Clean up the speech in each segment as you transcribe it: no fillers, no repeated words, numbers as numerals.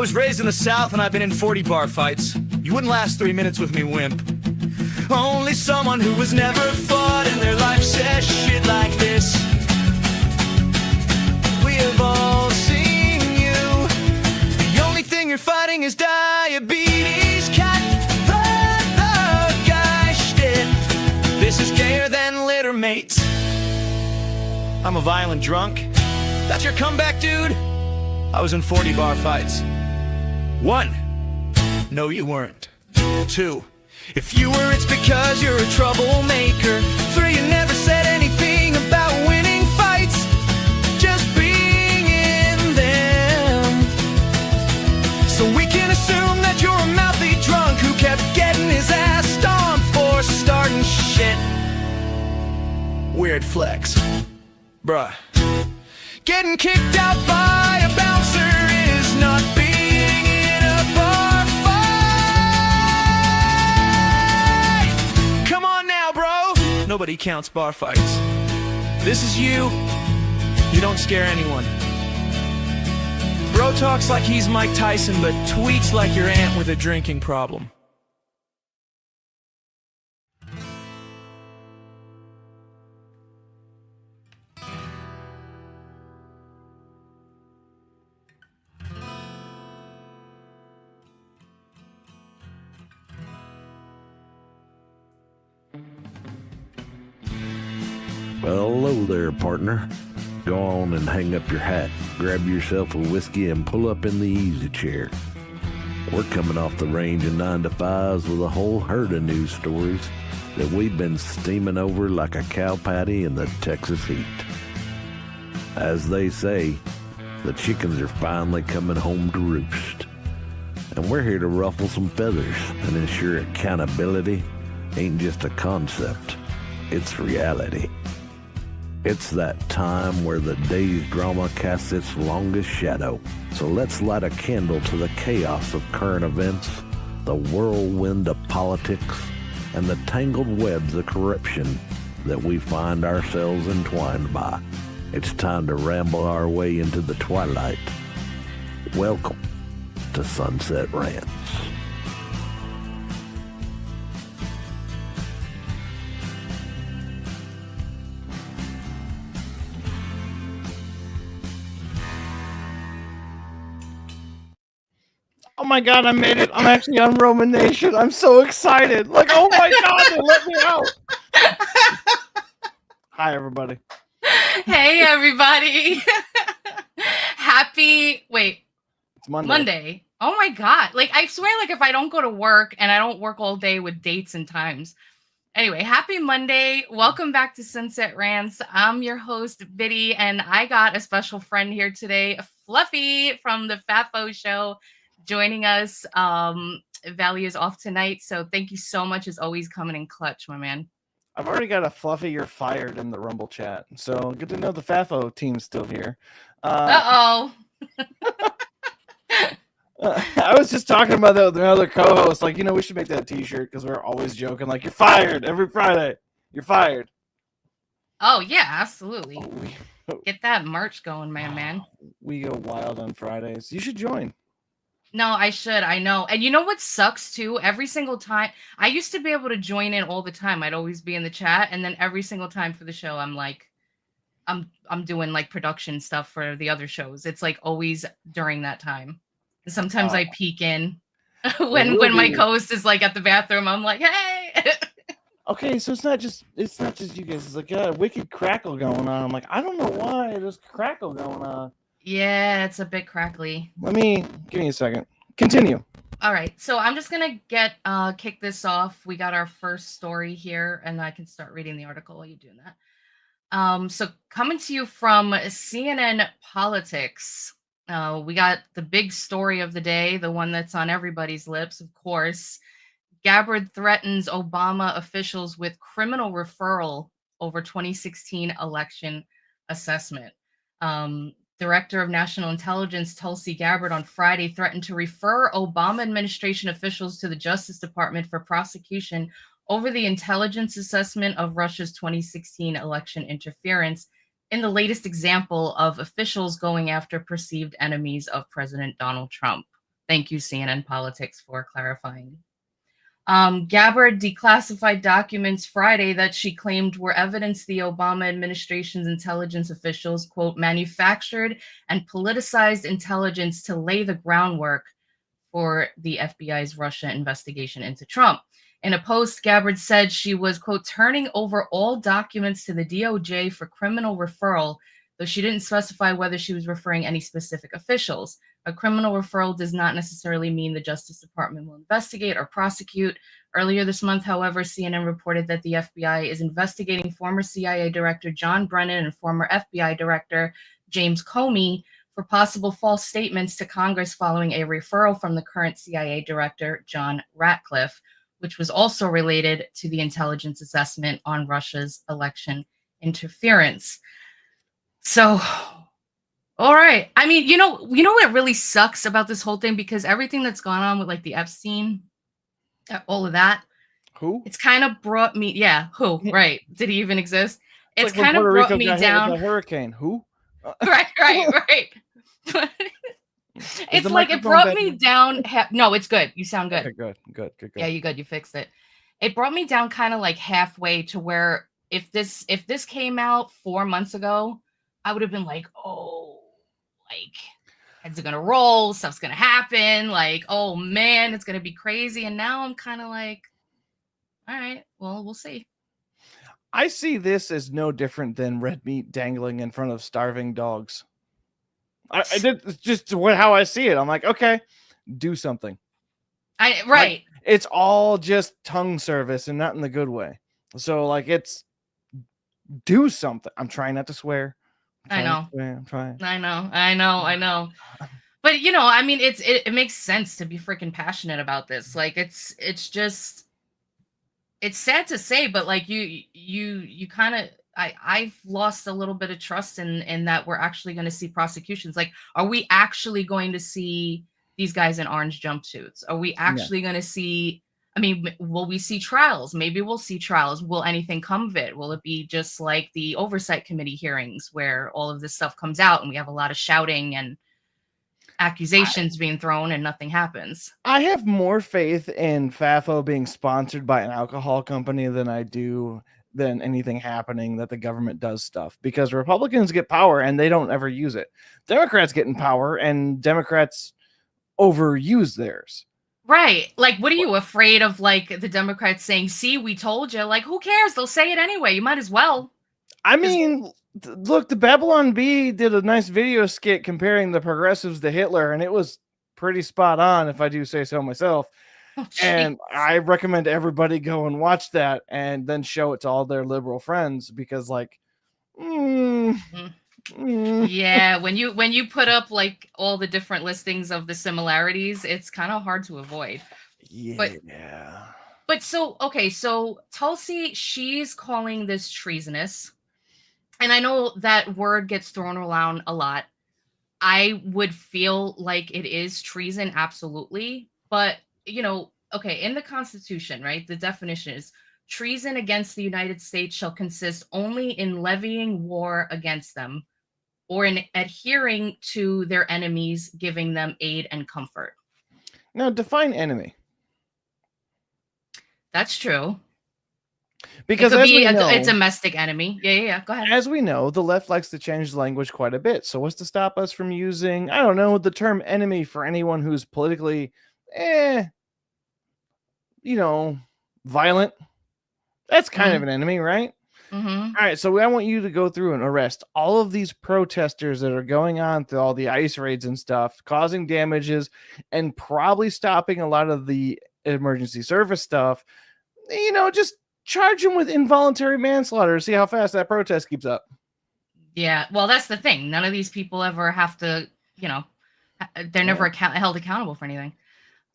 was raised in the South and I've been in 40 bar fights. You wouldn't last 3 minutes with me, wimp. Only someone who was never fought in their life says shit like this. We have all seen you. The only thing you're fighting is diabetes. Cut the guy shit. This is gayer than litter mates. I'm a violent drunk. That's your comeback, dude? I was in 40 bar fights. 1. No, you weren't. 2. If you were, it's because you're a troublemaker. 3. You never said anything about winning fights, just being in them. So we can assume that you're a mouthy drunk who kept getting his ass stomped for starting shit. Weird flex. Bruh. Getting kicked out by a bouncer is not being in a bar fight. Come on now, bro. Nobody counts bar fights. This is you. You don't scare anyone. Bro talks like he's Mike Tyson, but tweets like your aunt with a drinking problem. Well, hello there, partner. Go on and hang up your hat, grab yourself a whiskey, and pull up in the easy chair. We're coming off the range of 9 to 5s with a whole herd of news stories that we've been steaming over like a cow patty in the Texas heat. As they say, the chickens are finally coming home to roost. And we're here to ruffle some feathers and ensure accountability ain't just a concept, it's reality. It's that time where the day's drama casts its longest shadow. So let's light a candle to the chaos of current events, the whirlwind of politics, and the tangled webs of corruption that we find ourselves entwined by. It's time to ramble our way into the twilight. Welcome to Sunset Rants. Oh my god, I made it. I'm actually on Roman Nation. I'm so excited. Like, oh my god, they let me out. Hi, everybody. Hey, everybody. It's Monday. Monday. Oh my god. Like, I swear, like, if I don't go to work and I don't work all day with dates and times. Anyway, happy Monday. Welcome back to Sunset Rants. I'm your host, Biddy, and I got a special friend here today, Fluffy from the FluffyHobo show, joining us. Valley is off tonight, so thank you so much, as always, coming in clutch, my man. I've already got a Fluffy, you're fired in the Rumble chat. So good to know the FluffyHobo team's still here. Uh-oh. I was just talking about that with another co-host. Like, we should make that t-shirt because we're always joking. Like, you're fired every Friday. You're fired. Oh, yeah, absolutely. Get that merch going, man. We go wild on Fridays. You should join. No, I should. I know. And you know what sucks too? Every single time, I used to be able to join in all the time. I'd always be in the chat, and then every single time for the show, I'm like, I'm doing like production stuff for the other shows. It's like always during that time. Sometimes I peek in when my co-host is like at the bathroom. I'm like, hey. Okay, so it's not just you guys. It's like a wicked crackle going on. I'm like, I don't know why there's crackle going on. Yeah, it's a bit crackly. Give me a second. Continue. All right, so I'm just gonna kick this off. We got our first story here, and I can start reading the article while you're doing that. So coming to you from CNN Politics, we got the big story of the day, the one that's on everybody's lips, of course. Gabbard threatens Obama officials with criminal referral over 2016 election assessment. Director of National Intelligence Tulsi Gabbard on Friday threatened to refer Obama administration officials to the Justice Department for prosecution over the intelligence assessment of Russia's 2016 election interference, in the latest example of officials going after perceived enemies of President Donald Trump. Thank you, CNN Politics, for clarifying. Gabbard declassified documents Friday that she claimed were evidence the Obama administration's intelligence officials, quote, manufactured and politicized intelligence to lay the groundwork for the FBI's Russia investigation into Trump. In a post, Gabbard said she was, quote, turning over all documents to the DOJ for criminal referral, though she didn't specify whether she was referring any specific officials. A criminal referral does not necessarily mean the Justice Department will investigate or prosecute. Earlier this month, however, CNN reported that the FBI is investigating former CIA Director John Brennan and former FBI Director James Comey for possible false statements to Congress following a referral from the current CIA Director John Ratcliffe, which was also related to the intelligence assessment on Russia's election interference. So, all right. I mean, you know what really sucks about this whole thing, because everything that's gone on with like the Epstein, all of that. Who? It's kind of brought me. Yeah, who? Right? Did he even exist? It's like when kind of Puerto brought Rico me got hit down. with the hurricane. Who? Right. It's like it brought me down. No, it's good. You sound good. Okay, good. Yeah, you good. You fixed it. It brought me down kind of like halfway to where if this came out 4 months ago, I would have been like, oh, like heads are gonna roll, stuff's gonna happen, like, oh man, it's gonna be crazy. And now I'm kind of like, all right, well, we'll see. I see this as no different than red meat dangling in front of starving dogs. I did just how I see it. I'm like, okay, do something. Right. Like, it's all just tongue service and not in the good way. So like, it's do something. I'm trying not to swear. I know. I'm trying. I know. But you know, I mean, it makes sense to be freaking passionate about this. Like, it's just, it's sad to say, but like you kind of, I've lost a little bit of trust in that we're actually going to see prosecutions. Like, are we actually going to see these guys in orange jumpsuits? Are we actually going to see? I mean, will we see trials? Maybe we'll see trials. Will anything come of it? Will it be just like the oversight committee hearings where all of this stuff comes out and we have a lot of shouting and accusations being thrown and nothing happens? I have more faith in FAFO being sponsored by an alcohol company than anything happening that the government does stuff, because Republicans get power and they don't ever use it. Democrats get in power and Democrats overuse theirs. Right. Like, what are you afraid of? Like the Democrats saying, see, we told you. Like, who cares? They'll say it anyway. You might as well. I mean, look, the Babylon Bee did a nice video skit comparing the progressives to Hitler, and it was pretty spot on, if I do say so myself. Oh, and I recommend everybody go and watch that and then show it to all their liberal friends, because like, yeah, when you put up like all the different listings of the similarities, it's kind of hard to avoid. Yeah. But so, okay, so Tulsi, she's calling this treasonous. And I know that word gets thrown around a lot. I would feel like it is treason, absolutely. But, you know, okay, in the Constitution, right, the definition is treason against the United States shall consist only in levying war against them or in adhering to their enemies, giving them aid and comfort. Now, define enemy. That's true. Because it could be know, a domestic enemy. Yeah. Go ahead. As we know, the left likes to change the language quite a bit. So what's to stop us from using, I don't know, the term enemy for anyone who's politically, violent? That's kind of an enemy, right? Mm-hmm. All right, so I want you to go through and arrest all of these protesters that are going on through all the ICE raids and stuff, causing damages and probably stopping a lot of the emergency service stuff. You know, just charge them with involuntary manslaughter to see how fast that protest keeps up. Yeah, well, that's the thing. None of these people ever have to, you know, they're never held accountable for anything.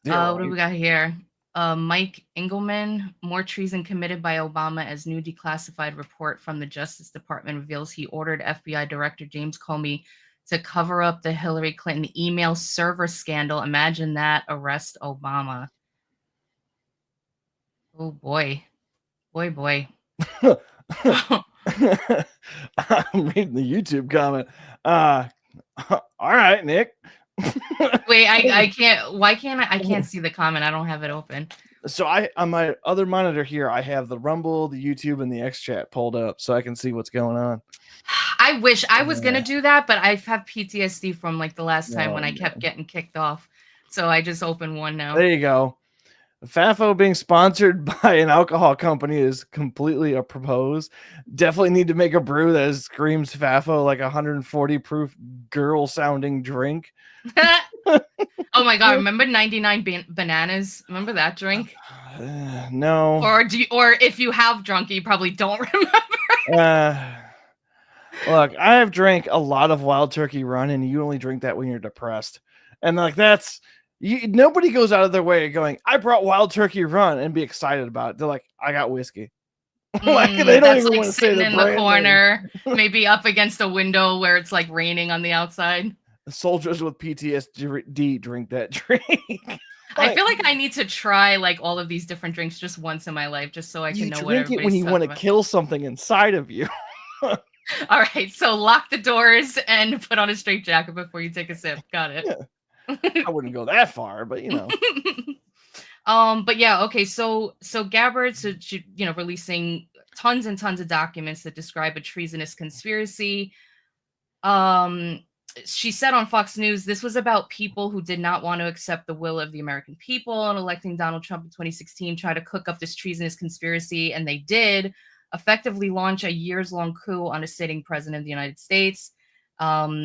Yeah, what do we got here? Mike Engelman, more treason committed by Obama as new declassified report from the Justice Department reveals he ordered FBI Director James Comey to cover up the Hillary Clinton email server scandal. Imagine that. Arrest Obama. Oh, boy. Boy. I'm reading the YouTube comment. All right, Nick. Wait, I can't. Why can't I can't see the comment. I don't have it open. So I on my other monitor here, I have the Rumble, the YouTube, and the X chat pulled up so I can see what's going on. I wish I was gonna Yeah. do that, but I have PTSD from like the last time when Oh, I kept man. getting kicked off. So I just opened one now. There you go. FAFO being sponsored by an alcohol company is completely a propose. Definitely need to make a brew that screams FAFO, like 140 proof girl sounding drink. Oh my god! Remember 99 bananas? Remember that drink? No. Or if you have drunk, you probably don't remember. Look, I have drank a lot of Wild Turkey Run, and you only drink that when you're depressed. And like that's nobody goes out of their way going, I brought Wild Turkey Run and be excited about it. They're like, I got whiskey. Like they don't That's even like want to say sitting the in the brand name. corner, maybe up against a window where it's like raining on the outside. Soldiers with PTSD drink that drink. I feel like I need to try like all of these different drinks just once in my life, just so I can You know what drink it when everybody's you talking want to about. kill something inside of you. All right, so lock the doors and put on a straitjacket before you take a sip. Got it. Yeah. I wouldn't go that far, but you know. But yeah, okay. So Gabbard, releasing tons and tons of documents that describe a treasonous conspiracy. She said on Fox News, this was about people who did not want to accept the will of the American people, and electing Donald Trump in 2016 tried to cook up this treasonous conspiracy, and they did effectively launch a years-long coup on a sitting president of the United States.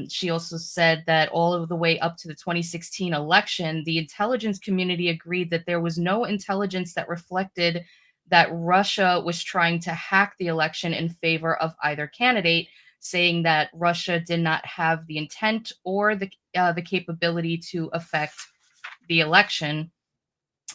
She also said that all of the way up to the 2016 election, the intelligence community agreed that there was no intelligence that reflected that Russia was trying to hack the election in favor of either candidate, saying that Russia did not have the intent or the capability to affect the election.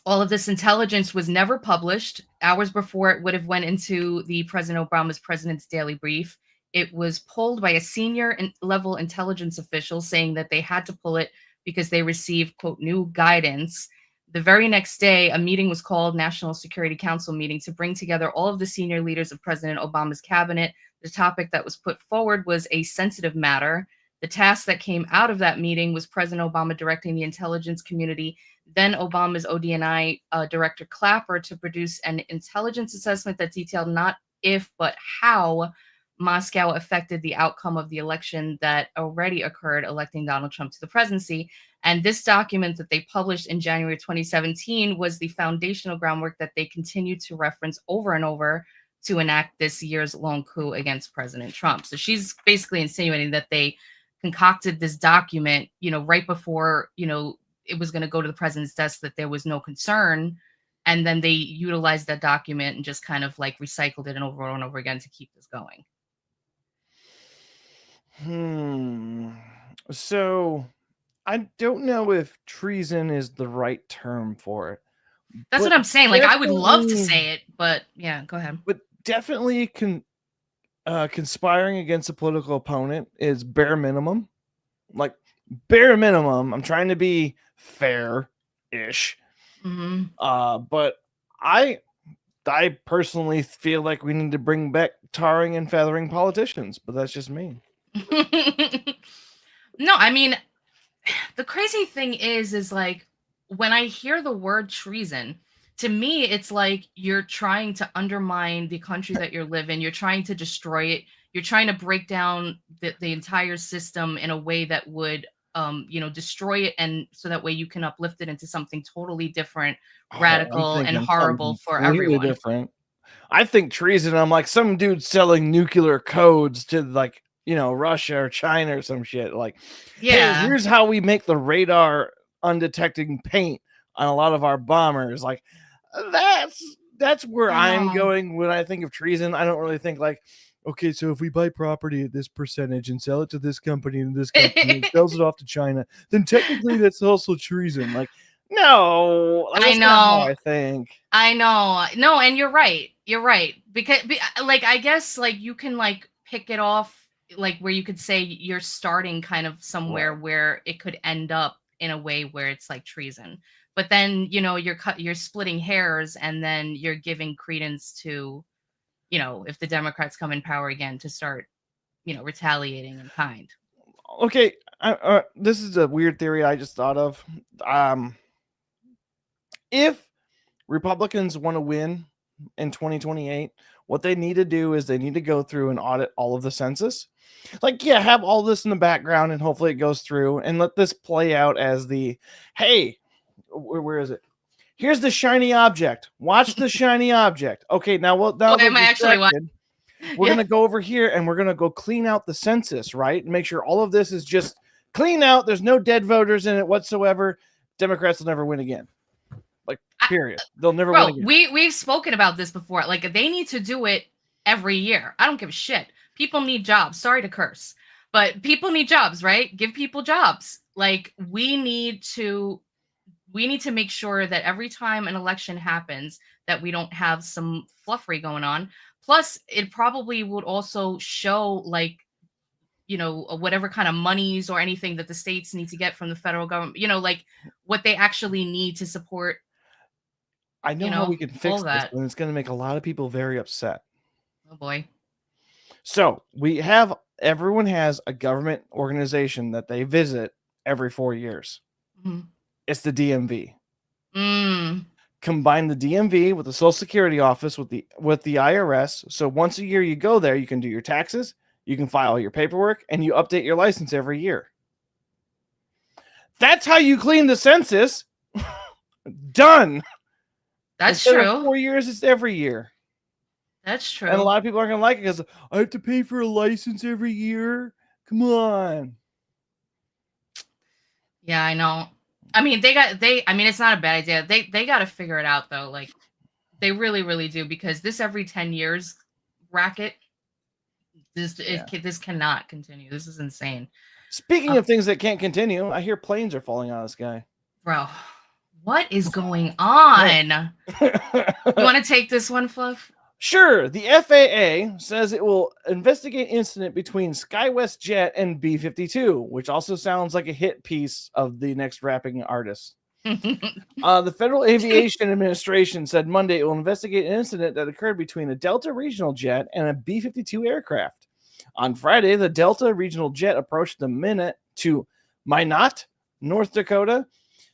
All of this intelligence was never published. Hours before it would have went into the President Obama's President's Daily Brief, it was pulled by a senior level intelligence official saying that they had to pull it because they received, quote, new guidance. The very next day, a meeting was called, National Security Council meeting, to bring together all of the senior leaders of President Obama's cabinet. The topic that was put forward was a sensitive matter. The task that came out of that meeting was President Obama directing the intelligence community, then Obama's ODNI Director Clapper, to produce an intelligence assessment that detailed not if, but how Moscow affected the outcome of the election that already occurred, electing Donald Trump to the presidency. And this document that they published in January 2017 was the foundational groundwork that they continued to reference over and over to enact this years-long coup against President Trump. So she's basically insinuating that they concocted this document, right before, it was going to go to the president's desk, that there was no concern. And then they utilized that document and just kind of like recycled it and over again to keep this going. So I don't know if treason is the right term for it. That's what I'm saying. Like, I would love to say it, but yeah, go ahead. But definitely conspiring against a political opponent is bare minimum. Like, bare minimum. I'm trying to be fair-ish. But I personally feel like we need to bring back tarring and feathering politicians, but that's just me. No, I mean, the crazy thing is like, when I hear the word treason, to me, it's like you're trying to undermine the country that you live in. You're trying to destroy it. You're trying to break down the entire system in a way that would, destroy it. And so that way you can uplift it into something totally different, radical, and horrible for everyone. Different. I think treason, I'm like some dude selling nuclear codes to like, Russia or China or some shit. Like, yeah, hey, here's how we make the radar undetecting paint on a lot of our bombers. Like, that's where I'm going when I think of treason. I don't really think like, okay, so if we buy property at this percentage and sell it to this company and this company and sells it off to China, then technically that's also treason. Like, no, I know. Not how I think. I know. No, and you're right. You're right. Because like, I guess like you can like pick it off, like where you could say you're starting kind of somewhere where it could end up in a way where it's like treason. But then, you're splitting hairs, and then you're giving credence to, if the Democrats come in power again, to start, retaliating in kind. Okay, This is a weird theory I just thought of. If Republicans want to win in 2028, what they need to do is they need to go through and audit all of the census. Like, yeah, have all this in the background and hopefully it goes through and let this play out as the, hey, where is it? Here's the shiny object. Watch the shiny object. Okay, now am I actually watching? We're going to go over here and we're going to go clean out the census, right? And make sure all of this is just clean out. There's no dead voters in it whatsoever. Democrats will never win again. Like, period. They'll never win again. We've spoken about this before. Like, they need to do it every year. I don't give a shit. People need jobs. Sorry to curse, but people need jobs, right? Give people jobs. Like, we need to make sure that every time an election happens that we don't have some fluffery going on. Plus, it probably would also show, like, you know, whatever kind of monies or anything that the states need to get from the federal government, you know, like what they actually need to support. I know how we can fix this, and it's going to make a lot of people very upset. Oh boy. So everyone has a government organization that they visit every 4 years. Mm-hmm. It's the DMV. Combine the DMV with the Social Security office with the IRS. So once a year you go there, you can do your taxes, you can file your paperwork, and you update your license every year. That's how you clean the census. Done. That's Instead true. of 4 years, it's every year. That's true. And a lot of people aren't going to like it because I have to pay for a license every year. Come on. Yeah, I know. I mean, it's not a bad idea. They got to figure it out though. Like, they really, really do, because this every 10 years racket, this cannot continue. This is insane. Speaking of things that can't continue, I hear planes are falling out of the sky. Bro, what is going on? You want to take this one, Fluff? Sure. The FAA says it will investigate incident between SkyWest Jet and B-52, which also sounds like a hit piece of the next rapping artist. The Federal Aviation Administration said Monday it will investigate an incident that occurred between a Delta regional jet and a B-52 aircraft. On Friday, the Delta regional jet approached the Minute to Minot, North Dakota,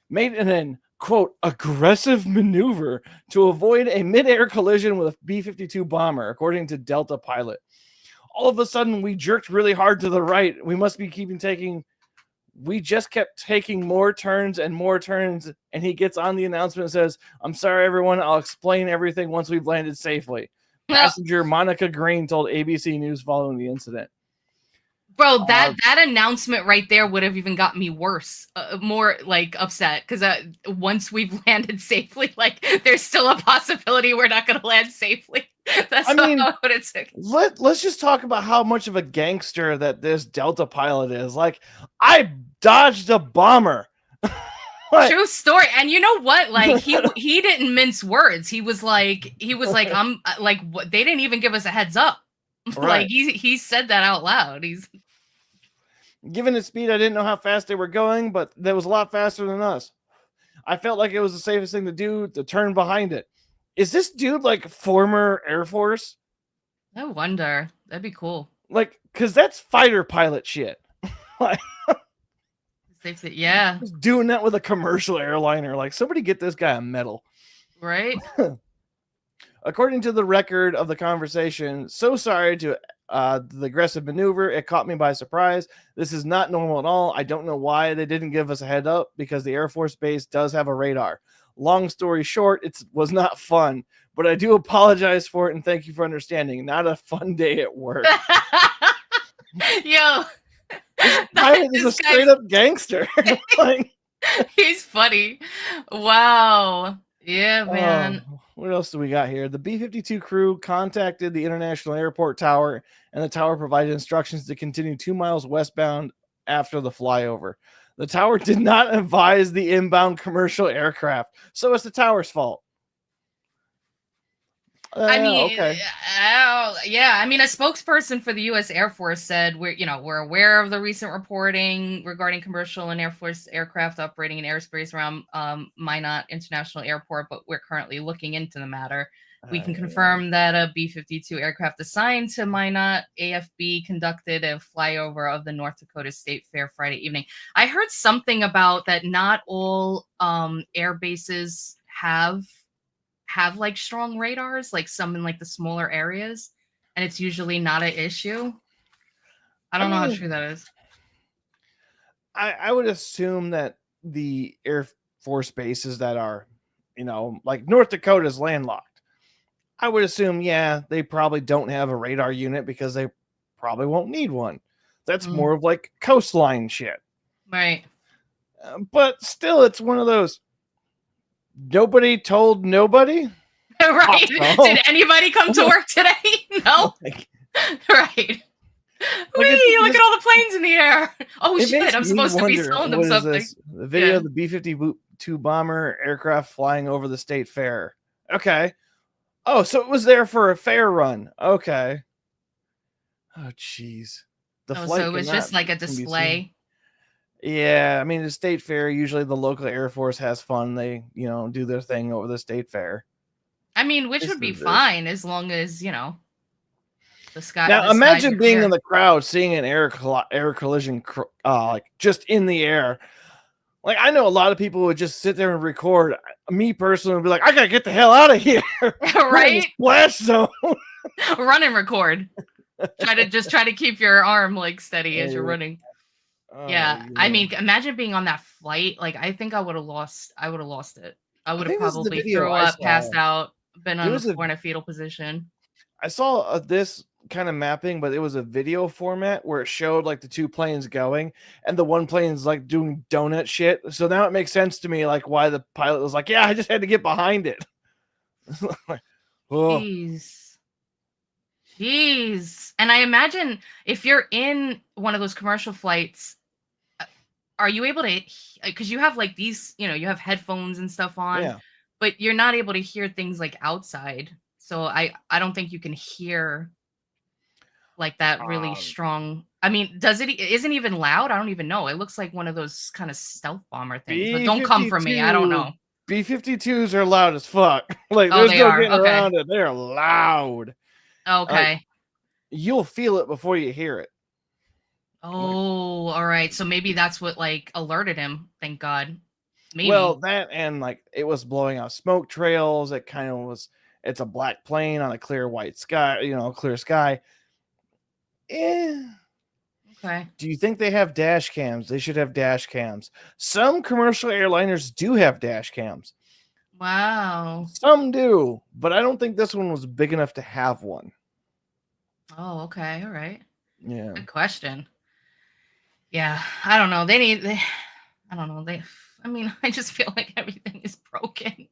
made an quote, aggressive maneuver to avoid a mid-air collision with a B-52 bomber, according to Delta pilot. All of a sudden, we jerked really hard to the right. We just kept taking more turns and more turns, and he gets on the announcement and says, I'm sorry, everyone. I'll explain everything once we've landed safely. Passenger Monica Green told ABC News following the incident. Bro, that announcement right there would have even got me worse, more like upset, because once we've landed safely, like there's still a possibility we're not going to land safely. That's what it took. Let's just talk about how much of a gangster that this Delta pilot is. Like, I dodged a bomber. True story. And you know what? Like, he didn't mince words. He was like, I'm like, they didn't even give us a heads up. Right. Like, he said that out loud. He's given its speed, I didn't know how fast they were going, but that was a lot faster than us. I felt like it was the safest thing to do to turn behind it. Is this dude like former Air Force? No wonder. That'd be cool. Like, because that's fighter pilot shit. Like, yeah. Doing that with a commercial airliner. Like, somebody get this guy a medal. Right? According to the record of the conversation, so sorry to the aggressive maneuver. It caught me by surprise. This is not normal at all. I don't know why they didn't give us a head up, because the Air Force Base does have a radar. Long story short, it was not fun, but I do apologize for it and thank you for understanding. Not a fun day at work. Yo, this is a straight up gangster. Like, he's funny. Wow. Yeah, man. What else do we got here? The B-52 crew contacted the International Airport Tower, and the tower provided instructions to continue 2 miles westbound after the flyover. The tower did not advise the inbound commercial aircraft, so it's the tower's fault. Okay. Yeah. I mean, a spokesperson for the U.S. Air Force said we're aware of the recent reporting regarding commercial and Air Force aircraft operating in airspace around Minot International Airport, but we're currently looking into the matter. We can Yeah. confirm that a B-52 aircraft assigned to Minot AFB conducted a flyover of the North Dakota State Fair Friday evening. I heard something about that not all air bases have like strong radars, like some in like the smaller areas, and it's usually not an issue. I don't know how true that is. I would assume that the Air Force bases that are, like North Dakota's landlocked. I would assume, yeah, they probably don't have a radar unit because they probably won't need one. That's more of like coastline shit. Right. But still, it's one of those nobody told nobody. Right. Awesome. Did anybody come to work today? No. Right. Whee, look at all the planes in the air. Oh shit, I'm supposed to be selling them something. The video of the B-52 bomber aircraft flying over the state fair. Okay. Oh, so it was there for a fair run. Okay. Oh, jeez. So it was just like a display. Yeah, I mean, the state fair, usually the local Air Force has fun. They, do their thing over the state fair. I mean, which would be fine as long as, the sky. Now, imagine being in the crowd, seeing an air collision, like just in the air. Like, I know a lot of people would just sit there and record. Me personally would be like, I gotta get the hell out of here. Right? Splash zone. Run and record. Try to keep your arm like steady as you're running. Yeah. I mean, imagine being on that flight. Like, I think I would have lost it. I would have probably threw up, passed out, been on the floor in a fetal position. I saw this kind of mapping, but it was a video format where it showed like the two planes going, and the one plane's like doing donut shit. So now it makes sense to me, like why the pilot was like, "Yeah, I just had to get behind it." Oh. Jeez. And I imagine if you're in one of those commercial flights, are you able to? Because you have like these, you have headphones and stuff on, but you're not able to hear things like outside. So I don't think you can hear like that really strong. I mean, isn't even loud? I don't even know. It looks like one of those kind of stealth bomber things. But don't come for me. I don't know. B-52s are loud as fuck. Like there's no getting around it. They're loud. Okay. Like, you'll feel it before you hear it. Oh, all right. So maybe that's what like alerted him. Thank God. Maybe. Well, that and like it was blowing out smoke trails. It kind of was. It's a black plane on a clear white sky. Clear sky. Okay. Do you think they have dash cams? They should have dash cams. Some commercial airliners do have dash cams. Wow. Some do, but I don't think this one was big enough to have one. Oh, okay. All right. Yeah. Good question. Yeah, I don't know. I don't know. I mean, I just feel like everything is broken.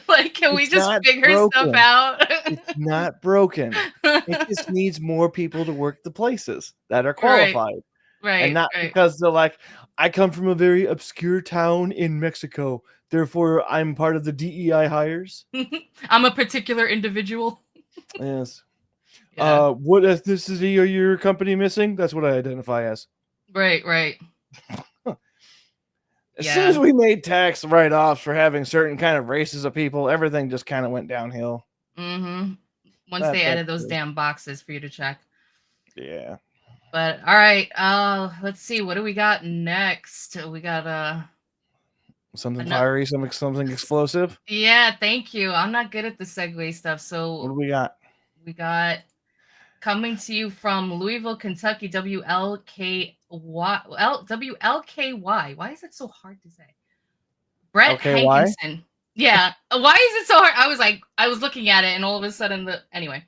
Like, can we just figure stuff out? It's not broken. It just needs more people to work the places that are qualified. Right. And not because they're like, I come from a very obscure town in Mexico. Therefore, I'm part of the DEI hires. I'm a particular individual. Yes. Yeah. What ethnicity are your company missing? That's what I identify as. Right. As soon as we made tax write-offs for having certain kind of races of people, everything just kind of went downhill. Mm-hmm. Once they added those damn boxes for you to check. Yeah. But all right, let's see. What do we got next? We got something fiery, something explosive. Yeah, thank you. I'm not good at the segue stuff. So what do we got? We got coming to you from Louisville, Kentucky, WLKY. Why is it so hard to say? Brett Hankinson. Yeah. Why is it so hard? I was looking at it and all of a sudden anyway.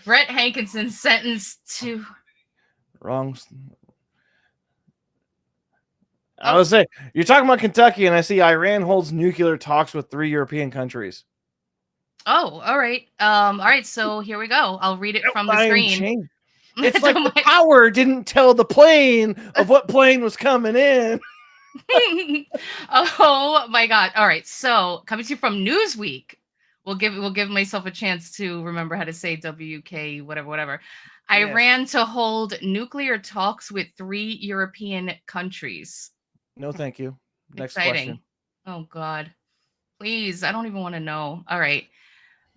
Brett Hankinson sentenced to wrong. I was saying, you're talking about Kentucky, and I see Iran holds nuclear talks with 3 European countries. Oh, all right. All right, so here we go. I'll read it from the screen. It's like the tower didn't tell the plane of what plane was coming in. Oh my God. All right. So coming to you from Newsweek. We'll give myself a chance to remember how to say WK, whatever. Yes. Iran to hold nuclear talks with 3 European countries. No, thank you. Next Exciting. question. Oh God. Please. I don't even want to know. All right.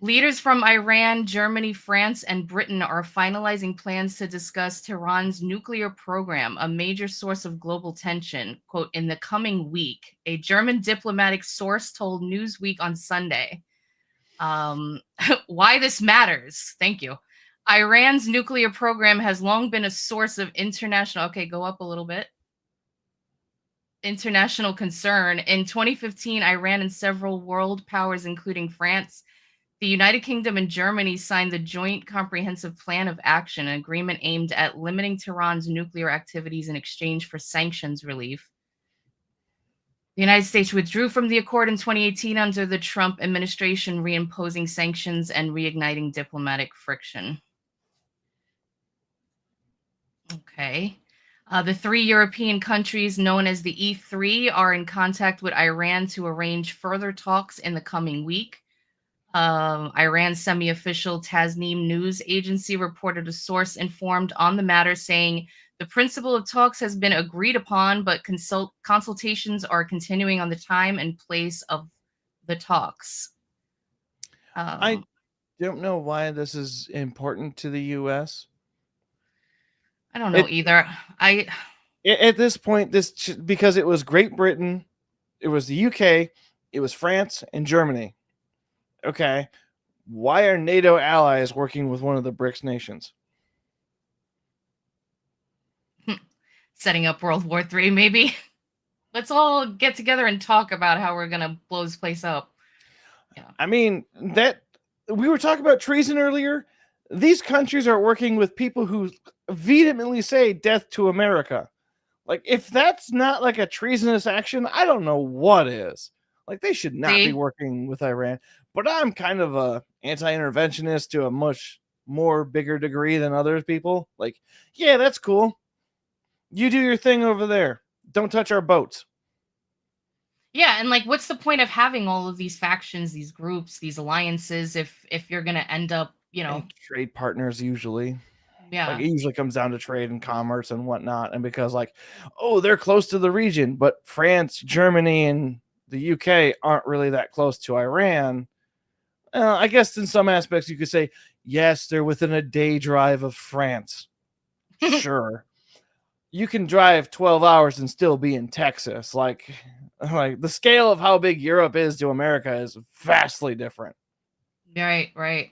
Leaders from Iran, Germany, France, and Britain are finalizing plans to discuss Tehran's nuclear program, a major source of global tension, quote, in the coming week. A German diplomatic source told Newsweek on Sunday. Why this matters. Thank you. Iran's nuclear program has long been a source of international, okay, go up a little bit. International concern. In 2015, Iran and several world powers, including France, the United Kingdom, and Germany, signed the Joint Comprehensive Plan of Action, an agreement aimed at limiting Tehran's nuclear activities in exchange for sanctions relief. The United States withdrew from the accord in 2018 under the Trump administration, reimposing sanctions and reigniting diplomatic friction. Okay. The 3 European countries known as the E3 are in contact with Iran to arrange further talks in the coming week. Iran's semi-official Tasnim news agency reported a source informed on the matter saying the principle of talks has been agreed upon, but consultations are continuing on the time and place of the talks. I don't know why this is important to the U.S. I don't know either. At this point, because it was Great Britain, it was the UK, it was France, and Germany. Okay, why are NATO allies working with one of the BRICS nations? Setting up World War III, maybe. Let's all get together and talk about how we're gonna blow this place up. Yeah. I mean, that we were talking about treason earlier. These countries are working with people who vehemently say death to America. Like, if that's not like a treasonous action, I don't know what is. Like, they should not be working with Iran. But I'm kind of a anti-interventionist to a much more bigger degree than other people. Like, yeah, that's cool. You do your thing over there. Don't touch our boats. Yeah, and like, what's the point of having all of these factions, these groups, these alliances, if you're gonna end up, And trade partners usually. Yeah. Like, it usually comes down to trade and commerce and whatnot. And because, like, oh, they're close to the region, but France, Germany, and the UK aren't really that close to Iran. I guess in some aspects you could say, yes, they're within a day drive of France. Sure. You can drive 12 hours and still be in Texas. Like the scale of how big Europe is to America is vastly different. Right.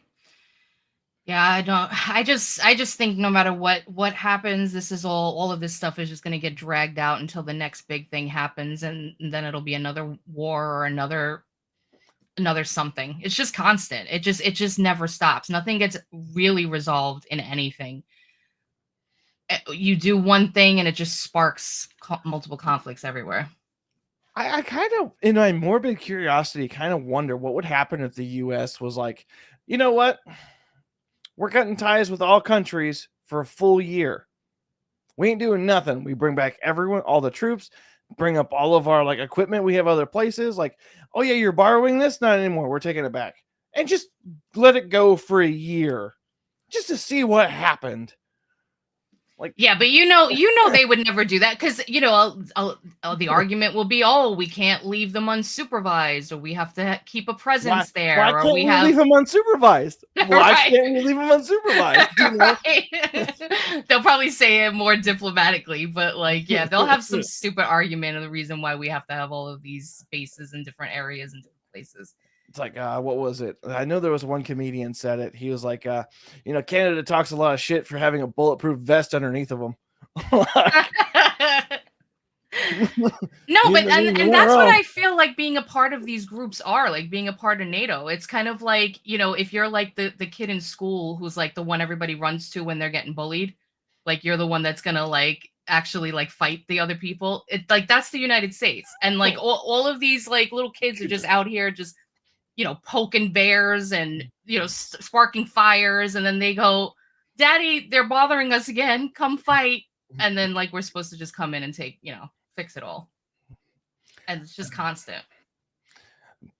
Yeah, I just think no matter what happens, this is all of this stuff is just going to get dragged out until the next big thing happens, and then it'll be another war or another something. It's just constant. It just never stops. Nothing gets really resolved in anything. You do one thing and it just sparks multiple conflicts everywhere. I kind of, in my morbid curiosity, kind of wonder what would happen if the U.S. was like, you know what? We're cutting ties with all countries for a full year. We ain't doing nothing. We bring back everyone, all the troops, bring up all of our like equipment we have other places. Like, oh yeah, you're borrowing this? Not anymore. We're taking it back. And just let it go for a year just to see what happened. Like, yeah, but they would never do that because the argument will be, oh, we can't leave them unsupervised, or we have to keep a presence there. Why can't we leave them unsupervised? Why can't we leave them unsupervised? Right. They'll probably say it more diplomatically, but like, yeah, they'll have some stupid argument of the reason why we have to have all of these bases in different areas and different places. It's like, what was it? I know there was one comedian said it. He was like, Canada talks a lot of shit for having a bulletproof vest underneath of them. No, but and that's what I feel like being a part of these groups are, like being a part of NATO. It's kind of like, if you're like the kid in school who's like the one everybody runs to when they're getting bullied, like you're the one that's gonna like actually like fight the other people. It like that's the United States. And like all of these like little kids are just out here just poking bears and, sparking fires. And then they go, Daddy, they're bothering us again. Come fight. And then like, we're supposed to just come in and take, fix it all. And it's just constant.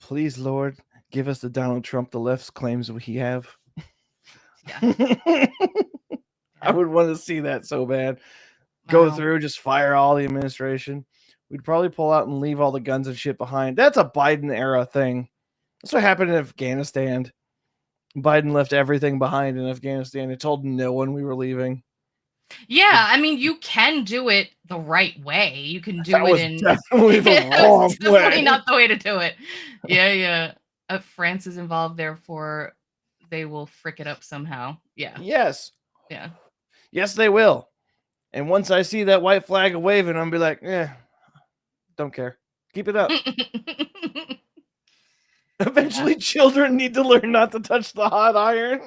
Please, Lord, give us the Donald Trump the left's claims we have. Yeah. I would want to see that so bad. Go through, just fire all the administration. We'd probably pull out and leave all the guns and shit behind. That's a Biden era thing. That's what happened in Afghanistan. Biden left everything behind in Afghanistan. He told no one we were leaving. Yeah, I mean, you can do it the right way. You can do That it was in. definitely the It's wrong definitely way. not the way to do it. Yeah. France is involved, therefore they will frick it up somehow. Yeah. Yes. Yeah. Yes, they will. And once I see that white flag waving, I'm be like, don't care. Keep it up. Eventually, children need to learn not to touch the hot iron.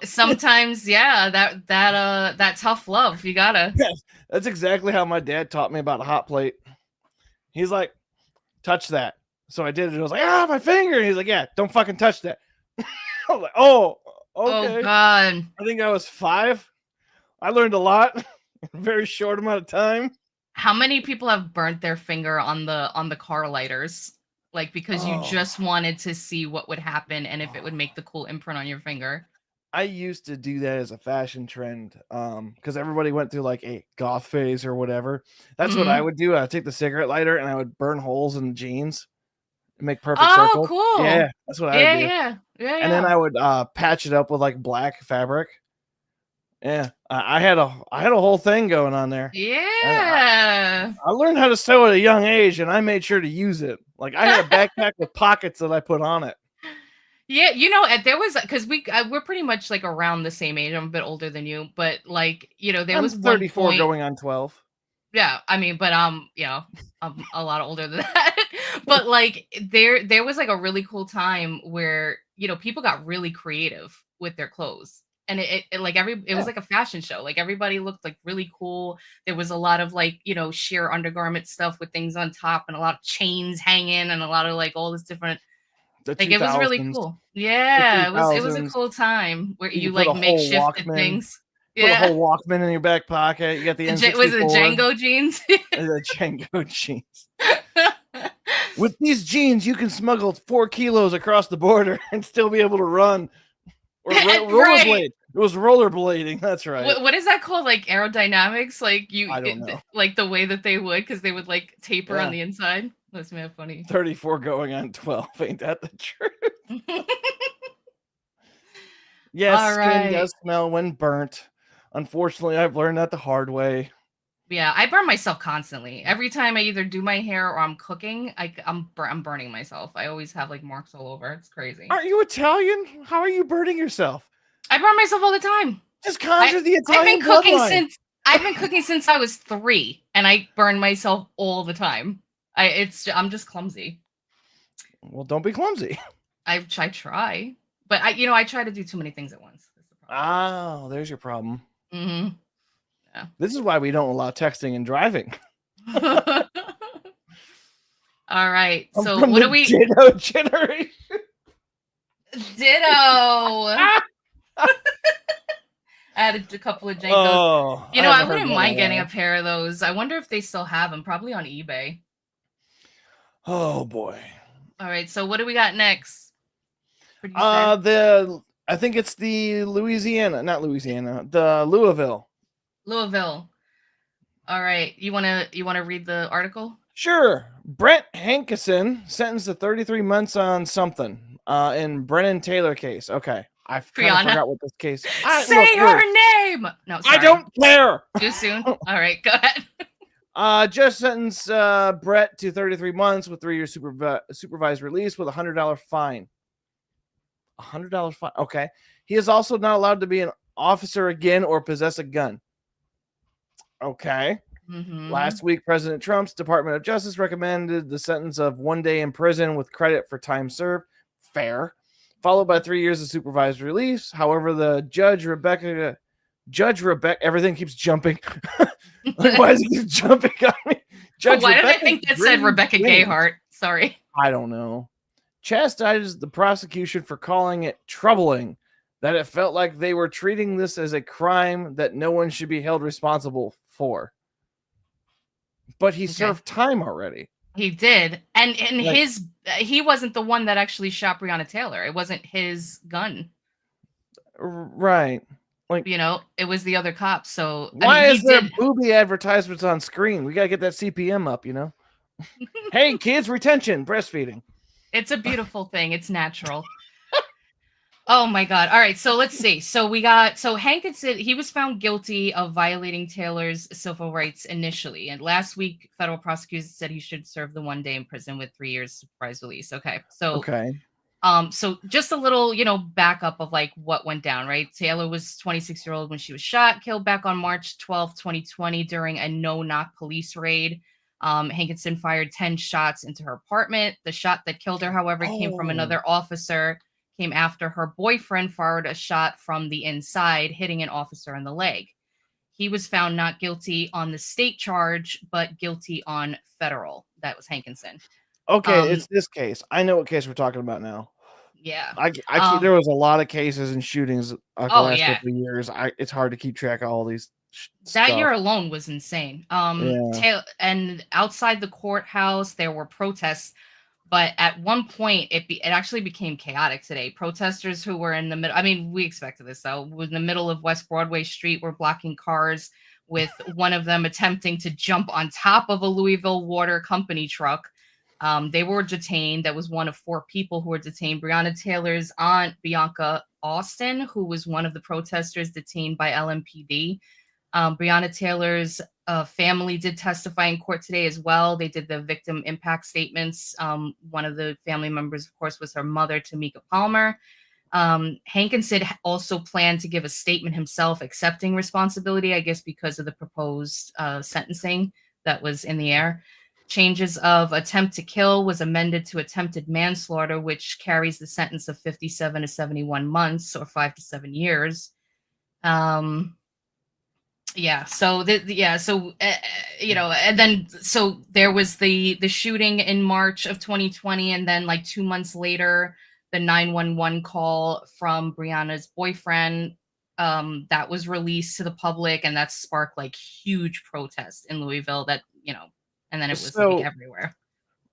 Sometimes, that tough love, you gotta. Yes, that's exactly how my dad taught me about a hot plate. He's like, touch that. So I did it. I was like, my finger. And he's like, yeah, don't fucking touch that. I was like, oh, okay. Oh God. I think I was 5. I learned a lot in a very short amount of time. How many people have burnt their finger on the car lighters? Like, because you just wanted to see what would happen and if it would make the cool imprint on your finger. I used to do that as a fashion trend because everybody went through like a goth phase or whatever. That's what I would do. I'd take the cigarette lighter and I would burn holes in the jeans and make perfect circles. Cool. Yeah, that's what I would do. Yeah. And then I would patch it up with like black fabric. Yeah, I had a whole thing going on there. Yeah. I learned how to sew at a young age, and I made sure to use it. Like I had a backpack with pockets that I put on it. Yeah, there was, because we're pretty much like around the same age. I'm a bit older than you, but like there was 34 one point, going on 12. Yeah, I mean, but I'm a lot older than that. But like there was like a really cool time where people got really creative with their clothes. And it was like a fashion show. Like everybody looked like really cool. There was a lot of like, sheer undergarment stuff with things on top and a lot of chains hanging and a lot of like all this different. Like it was really cool. Yeah, it was a cool time where you like makeshifted things. Put a whole Walkman in your back pocket. You got the N64. Was it Django jeans? The Django jeans. With these jeans, you can smuggle 4 kilos across the border and still be able to run. Or rollerblade. It was rollerblading. That's right. What is that called? Like aerodynamics? Like I don't know. Like the way that they would, because they would like taper on the inside. That's mad funny. 34 going on 12. Ain't that the truth? Yes, skin does smell when burnt. Unfortunately, I've learned that the hard way. Yeah, I burn myself constantly. Every time I either do my hair or I'm cooking, I'm burning myself. I always have like marks all over. It's crazy. Aren't you Italian? How are you burning yourself? I burn myself all the time. Just conjure the Italian bloodline. I've been cooking since I was 3, and I burn myself all the time. I'm just clumsy. Well, don't be clumsy. I try, but I try to do too many things at once. Oh, there's your problem. Mm-hmm. Yeah. This is why we don't allow texting and driving. All right. So what do we? Ditto generation. Ditto. Added a couple of Jankos. I wouldn't mind getting a pair of those. I wonder if they still have them. Probably on eBay. Oh boy. All right. So what do we got next? I think it's the not Louisiana, the Louisville. All right. You wanna read the article? Sure. Brent Hankison sentenced to 33 months on something in Brennan Taylor case. Okay. I kind of forgot what this case is. Say her name. No, sorry. I don't care. Too soon. All right, go ahead. Judge sentenced Brett to 33 months with 3 years supervised release with a $100 fine. $100 fine. Okay. He is also not allowed to be an officer again or possess a gun. Okay. Mm-hmm. Last week, President Trump's Department of Justice recommended the sentence of 1 day in prison with credit for time served. Fair. Followed by 3 years of supervised release. However, the Judge Rebecca, everything keeps jumping. Why does it keep jumping on me? Why did I think that said Rebecca Gayheart? Sorry. I don't know. Chastises the prosecution for calling it troubling that it felt like they were treating this as a crime that no one should be held responsible for. But he served time already. He did. And he wasn't the one that actually shot Breonna Taylor. It wasn't his gun. Right. Like, it was the other cops. So why is there booby advertisements on screen? We got to get that CPM up, Hey, kids, retention, breastfeeding. It's a beautiful thing. It's natural. Oh my God. All right. So let's see. So Hankinson, he was found guilty of violating Taylor's civil rights initially. And last week, federal prosecutors said he should serve the 1 day in prison with 3 years supervised release. Okay. Okay. So just a little, backup of like what went down, right? Taylor was 26-year-old when she was shot, killed back on March 12th, 2020 during a no-knock police raid. Hankinson fired 10 shots into her apartment. The shot that killed her, however, came from another officer, came after her boyfriend fired a shot from the inside, hitting an officer in the leg. He was found not guilty on the state charge, but guilty on federal. That was Hankinson. Okay, it's this case. I know what case we're talking about now. Yeah. There was a lot of cases and shootings the last yeah. couple of years. It's hard to keep track of all these. That year alone was insane. Yeah. And outside the courthouse, there were protests, but at one point, it actually became chaotic today. Protesters who were in the middle, I mean, we expected this though, in the middle of West Broadway Street were blocking cars, with one of them attempting to jump on top of a Louisville Water Company truck. They were detained. That was one of 4 people who were detained. Breonna Taylor's aunt, Bianca Austin, who was one of the protesters detained by LMPD. Breonna Taylor's family did testify in court today as well. They did the victim impact statements. One of the family members, of course, was her mother, Tamika Palmer. Hankinson also planned to give a statement himself accepting responsibility, I guess because of the proposed sentencing that was in the air. Changes of attempt to kill was amended to attempted manslaughter, which carries the sentence of 57 to 71 months or 5 to 7 years. Yeah. So and then so there was the shooting in March of 2020, and then like 2 months later, the 911 call from Breonna's boyfriend that was released to the public, and that sparked like huge protests in Louisville. That and then it was like everywhere.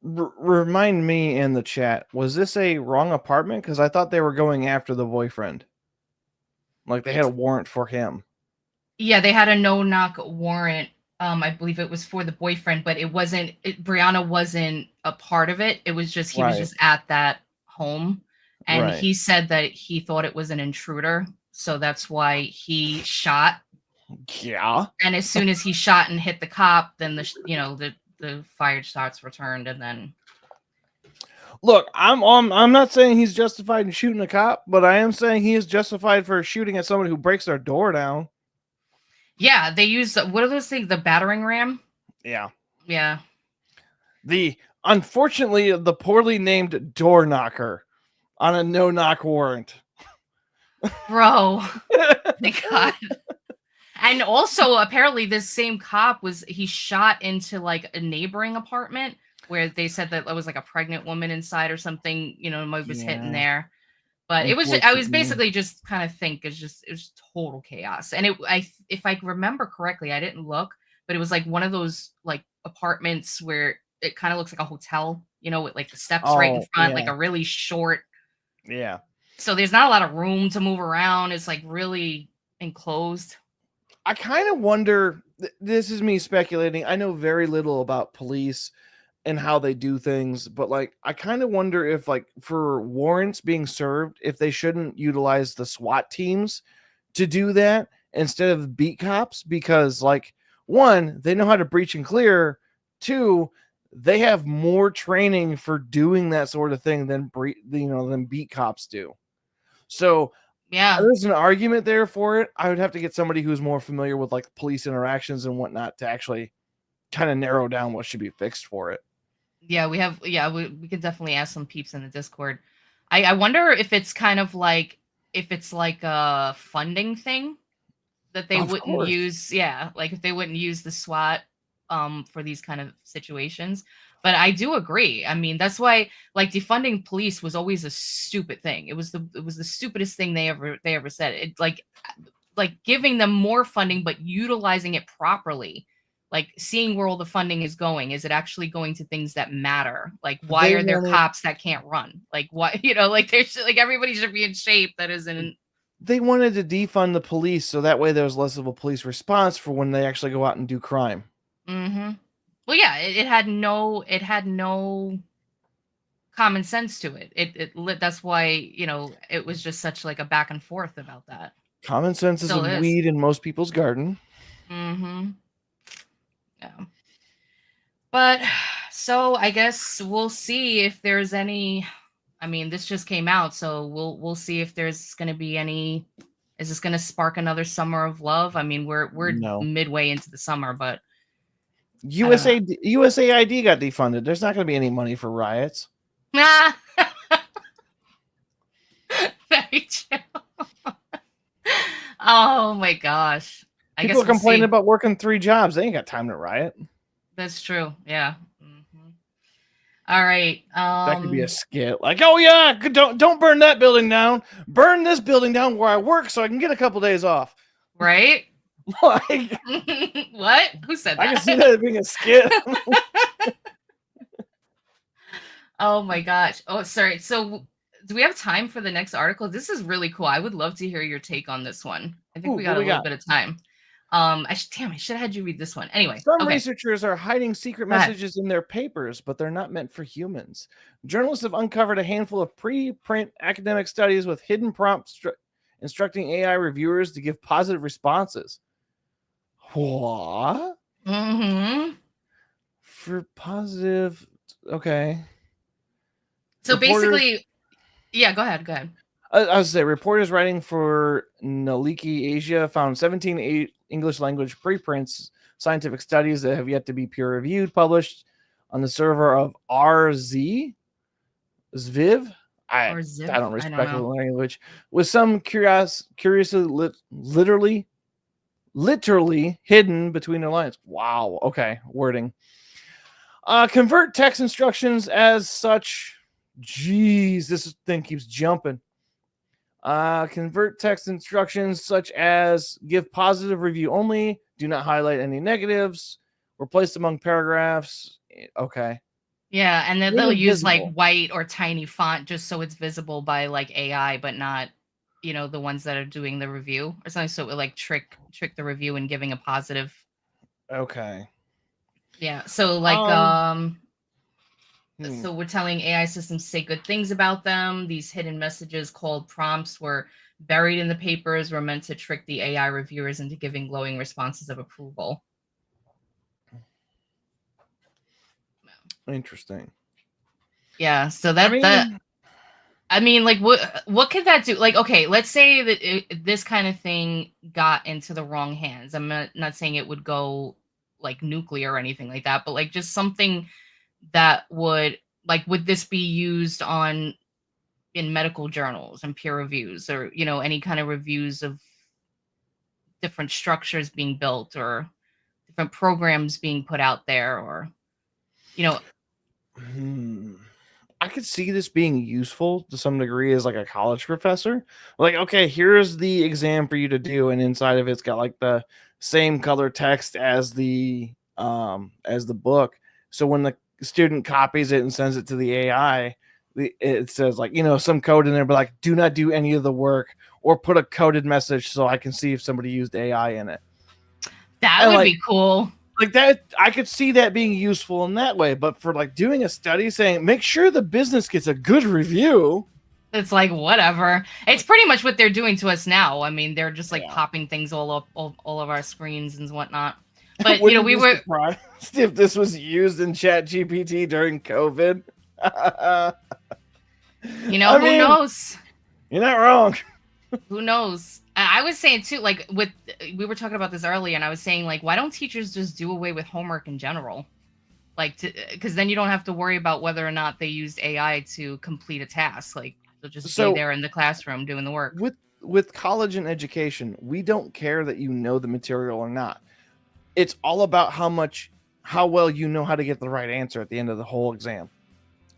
Remind me in the chat, was this a wrong apartment? Because I thought they were going after the boyfriend. Like they had a warrant for him. Yeah, they had a no-knock warrant. I believe it was for the boyfriend, but it wasn't. Breonna wasn't a part of it. It was just he was just at that home, and he said that he thought it was an intruder, so that's why he shot. Yeah. And as soon as he shot and hit the cop, then the fired shots returned, and then. Look, I'm not saying he's justified in shooting a cop, but I am saying he is justified for shooting at someone who breaks their door down. Yeah, they use what are those things? The battering ram. Yeah. Yeah. Unfortunately, the poorly named door knocker on a no-knock warrant. Bro, thank God. And also, apparently, this same cop he shot into like a neighboring apartment where they said that there was like a pregnant woman inside or something. Was hitting there. But I was basically just kind of it was total chaos. And if I remember correctly, I didn't look, but it was like one of those like apartments where it kind of looks like a hotel, with like the steps right in front, like a really short. Yeah. So there's not a lot of room to move around. It's like really enclosed. I kind of wonder, this is me speculating. I know very little about police and how they do things, but like I kind of wonder if like for warrants being served, if they shouldn't utilize the SWAT teams to do that instead of beat cops, because like 1, they know how to breach and clear, 2, they have more training for doing that sort of thing than beat cops do. So yeah, there's an argument there for it. I would have to get somebody who's more familiar with like police interactions and whatnot to actually kind of narrow down what should be fixed for it. Yeah, we could definitely ask some peeps in the Discord. I wonder if it's kind of like a funding thing that they wouldn't use. Yeah, like if they wouldn't use the SWAT for these kind of situations. But I do agree. I mean, that's why like defunding police was always a stupid thing. It was the stupidest thing they ever said. It like giving them more funding but utilizing it properly. Like seeing where all the funding is going. Is it actually going to things that matter? Like why are there cops that can't run? Like what, like there's like everybody should be in shape that isn't. They wanted to defund the police so that way there's less of a police response for when they actually go out and do crime. Mm-hmm. Well, yeah, it had no common sense to it. That's why, it was just such like a back and forth about that. Common sense is a Still is. weed in most people's garden. Mm-hmm. Yeah. But so I guess we'll see if there's any. I mean, this just came out, so we'll see if there's going to be any. Is this going to spark another summer of love? I mean, we're No. midway into the summer, but USAID got defunded. There's not going to be any money for riots. Very true. Oh my gosh. People are complaining about working 3 jobs. They ain't got time to riot. That's true. Yeah. Mm-hmm. All right. That could be a skit. Like, oh yeah, don't burn that building down. Burn this building down where I work so I can get a couple days off. Right? Like, what? Who said that? I can see that being a skit. Oh my gosh. Oh, sorry. So do we have time for the next article? This is really cool. I would love to hear your take on this one. I think we got a little bit of time. I should have had you read this one. Anyway, some researchers are hiding secret messages in their papers, but they're not meant for humans. Journalists have uncovered a handful of pre-print academic studies with hidden prompts instructing AI reviewers to give positive responses. What? Mm-hmm. For positive, okay. So basically, yeah, go ahead. I was say reporters writing for Naliki Asia found 17 English language preprints, scientific studies that have yet to be peer reviewed, published on the server of RZ Zviv. I don't respect the language. With some curiously literally hidden between the lines. Wow. Okay. Wording. Convert text instructions as such. Jeez, this thing keeps jumping. Convert text instructions such as give positive review only, do not highlight any negatives, replace among paragraphs. Okay. Yeah, and then they'll use like white or tiny font just so it's visible by like AI, but not, the ones that are doing the review or something. So it would like trick the review and giving a positive. Okay. Yeah. So like so we're telling AI systems to say good things about them. These hidden messages called prompts were buried in the papers, were meant to trick the AI reviewers into giving glowing responses of approval. Interesting. Yeah, so I mean, like, what could that do? Like, okay, let's say that this kind of thing got into the wrong hands. I'm not saying it would go like nuclear or anything like that, but like just something that would this be used in medical journals and peer reviews, or any kind of reviews of different structures being built or different programs being put out there, or I could see this being useful to some degree as like a college professor. Like, okay, here's the exam for you to do, and inside of it's got like the same color text as the book. So when the student copies it and sends it to the AI, it says like, some code in there, but like, do not do any of the work, or put a coded message so I can see if somebody used AI in it. That would be cool. Like that, I could see that being useful in that way. But for like doing a study saying, make sure the business gets a good review, it's like whatever. It's pretty much what they're doing to us now. I mean, they're just like popping things all of our screens and whatnot. But we were surprised if this was used in ChatGPT during COVID. Who knows? You're not wrong. Who knows? I was saying too, like we were talking about this earlier, and I was saying like, why don't teachers just do away with homework in general? Like, because then you don't have to worry about whether or not they used AI to complete a task. Like, they'll just be there in the classroom doing the work. With college and education, we don't care that you know the material or not. It's all about how well you know how to get the right answer at the end of the whole exam.